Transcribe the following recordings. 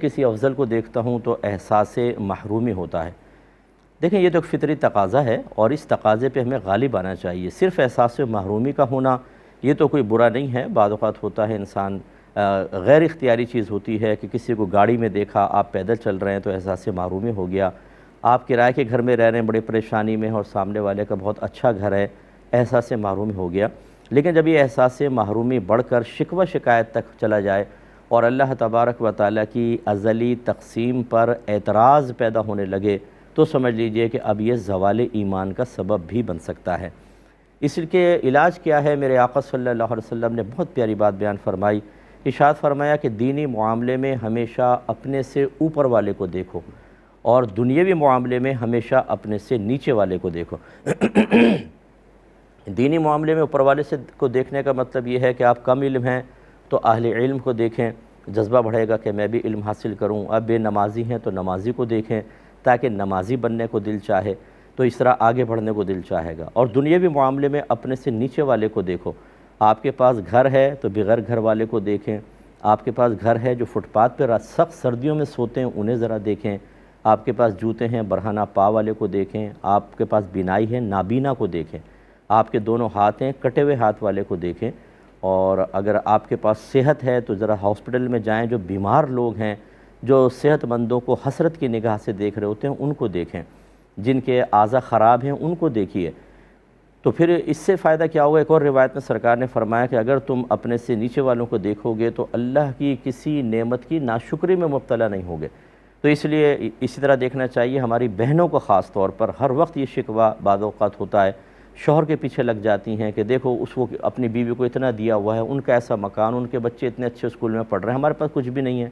کسی افضل کو دیکھتا ہوں تو احساس محرومی ہوتا ہے۔ دیکھیں یہ تو ایک فطری تقاضا ہے اور اس تقاضے پہ ہمیں غالب آنا چاہیے۔ صرف احساس محرومی کا ہونا یہ تو کوئی برا نہیں ہے، بعض اوقات ہوتا ہے انسان غیر اختیاری چیز ہوتی ہے کہ کسی کو گاڑی میں دیکھا، آپ پیدل چل رہے ہیں تو احساس محرومی ہو گیا، آپ کرائے کے گھر میں رہ رہے ہیں، بڑی پریشانی میں اور سامنے والے کا بہت اچھا گھر ہے، احساس محرومی ہو گیا۔ لیکن جب یہ احساس محرومی بڑھ کر شکوہ شکایت تک چلا جائے اور اللہ تبارک و تعالیٰ کی ازلی تقسیم پر اعتراض پیدا ہونے لگے تو سمجھ لیجئے کہ اب یہ زوال ایمان کا سبب بھی بن سکتا ہے۔ اس کے علاج کیا ہے؟ میرے آقا صلی اللہ علیہ وسلم نے بہت پیاری بات بیان فرمائی، ارشاد فرمایا کہ دینی معاملے میں ہمیشہ اپنے سے اوپر والے کو دیکھو اور دنیاوی معاملے میں ہمیشہ اپنے سے نیچے والے کو دیکھو۔ دینی معاملے میں اوپر والے کو دیکھنے کا مطلب یہ ہے کہ آپ کم علم ہیں تو اہل علم کو دیکھیں، جذبہ بڑھے گا کہ میں بھی علم حاصل کروں۔ اب بے نمازی ہیں تو نمازی کو دیکھیں تاکہ نمازی بننے کو دل چاہے، تو اس طرح آگے بڑھنے کو دل چاہے گا۔ اور دنیاوی معاملے میں اپنے سے نیچے والے کو دیکھو، آپ کے پاس گھر ہے تو بغیر گھر والے کو دیکھیں، آپ کے پاس گھر ہے جو فٹ پاتھ پہ سخت سردیوں میں سوتے ہیں انہیں ذرا دیکھیں، آپ کے پاس جوتے ہیں برہنہ پا والے کو دیکھیں، آپ کے پاس بینائی ہے نابینا کو دیکھیں، آپ کے دونوں ہاتھ ہیں کٹے ہوئے ہاتھ والے کو دیکھیں، اور اگر آپ کے پاس صحت ہے تو ذرا ہاسپٹل میں جائیں، جو بیمار لوگ ہیں جو صحت مندوں کو حسرت کی نگاہ سے دیکھ رہے ہوتے ہیں ان کو دیکھیں، جن کے اعضاء خراب ہیں ان کو دیکھیے۔ تو پھر اس سے فائدہ کیا ہوگا؟ ایک اور روایت میں سرکار نے فرمایا کہ اگر تم اپنے سے نیچے والوں کو دیکھو گے تو اللہ کی کسی نعمت کی ناشکری میں مبتلا نہیں ہوگے۔ تو اس لیے اسی طرح دیکھنا چاہیے ہماری بہنوں کو خاص طور پر ہر وقت یہ شکوہ بعض اوقات ہوتا ہے، شوہر کے پیچھے لگ جاتی ہیں کہ دیکھو اس کو اپنی بیوی کو اتنا دیا ہوا ہے، ان کا ایسا مکان، ان کے بچے اتنے اچھے اسکول میں پڑھ رہے ہیں، ہمارے پاس کچھ بھی نہیں ہے۔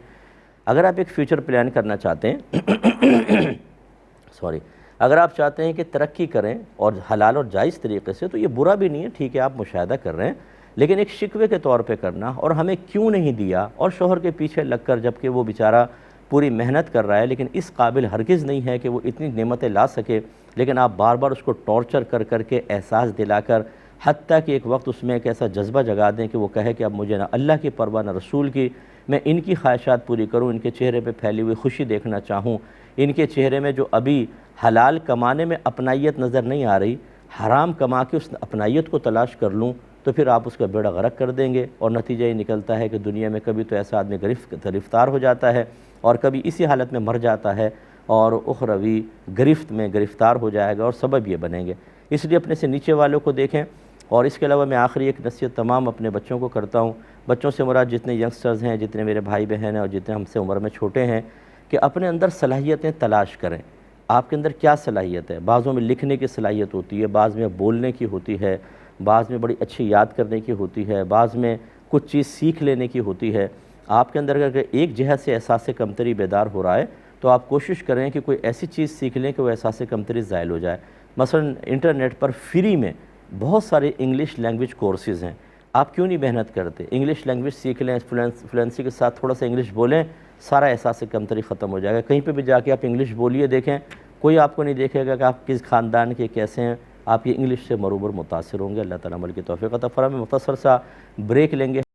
اگر آپ ایک فیوچر پلان کرنا چاہتے ہیں اگر آپ چاہتے ہیں کہ ترقی کریں اور حلال اور جائز طریقے سے تو یہ برا بھی نہیں ہے، ٹھیک ہے آپ مشاہدہ کر رہے ہیں، لیکن ایک شکوے کے طور پہ کرنا اور ہمیں کیوں نہیں دیا اور شوہر کے پیچھے لگ کر، جبکہ وہ بیچارہ پوری محنت کر رہا ہے لیکن اس قابل ہرگز نہیں ہے کہ وہ اتنی نعمتیں لا سکے، لیکن آپ بار بار اس کو ٹارچر کر کر کے احساس دلا کر حتیٰ کہ ایک وقت اس میں ایک ایسا جذبہ جگا دیں کہ وہ کہے کہ اب مجھے نہ اللہ کی پرواہ نہ رسول کی، میں ان کی خواہشات پوری کروں، ان کے چہرے پہ پھیلی ہوئی خوشی دیکھنا چاہوں، ان کے چہرے میں جو ابھی حلال کمانے میں اپنائیت نظر نہیں آ رہی، حرام کما کے اس اپنائیت کو تلاش کر لوں، تو پھر آپ اس کا بیڑا غرق کر دیں گے اور نتیجہ یہ نکلتا ہے کہ دنیا میں کبھی تو ایسا آدمی گرفتار ہو جاتا ہے اور کبھی اسی حالت میں مر جاتا ہے اور اخروی گرفت میں گرفتار ہو جائے گا اور سبب یہ بنیں گے۔ اس لیے اپنے سے نیچے والوں کو دیکھیں۔ اور اس کے علاوہ میں آخری ایک نصیحت تمام اپنے بچوں کو کرتا ہوں، بچوں سے مراد جتنے ینگسٹرز ہیں، جتنے میرے بھائی بہن ہیں اور جتنے ہم سے عمر میں چھوٹے ہیں، کہ اپنے اندر صلاحیتیں تلاش کریں۔ آپ کے اندر کیا صلاحیت ہے؟ بعضوں میں لکھنے کی صلاحیت ہوتی ہے، بعض میں بولنے کی ہوتی ہے، بعض میں بڑی اچھی یاد کرنے کی ہوتی ہے، بعض میں کچھ چیز سیکھ لینے کی ہوتی ہے۔ آپ کے اندر اگر ایک جہت سے احساس کمتری بیدار ہو رہا ہے تو آپ کوشش کریں کہ کوئی ایسی چیز سیکھ لیں کہ وہ احساس کمتری زائل ہو جائے۔ مثلا انٹرنیٹ پر فری میں بہت سارے انگلش لینگویج کورسز ہیں، آپ کیوں نہیں محنت کرتے؟ انگلش لینگویج سیکھ لیں، فلوئنسی کے ساتھ تھوڑا سا انگلش بولیں، سارا احساس کمتری ختم ہو جائے گا۔ کہیں پہ بھی جا کے آپ انگلش بولیے، دیکھیں کوئی آپ کو نہیں دیکھے گا کہ آپ کس خاندان کے کیسے ہیں، آپ یہ انگلش سے مروبر متاثر ہوں گے۔ اللہ تعالیٰ عمل کی توفیق عطا فرمائے۔ مختصر سا بریک لیں گے۔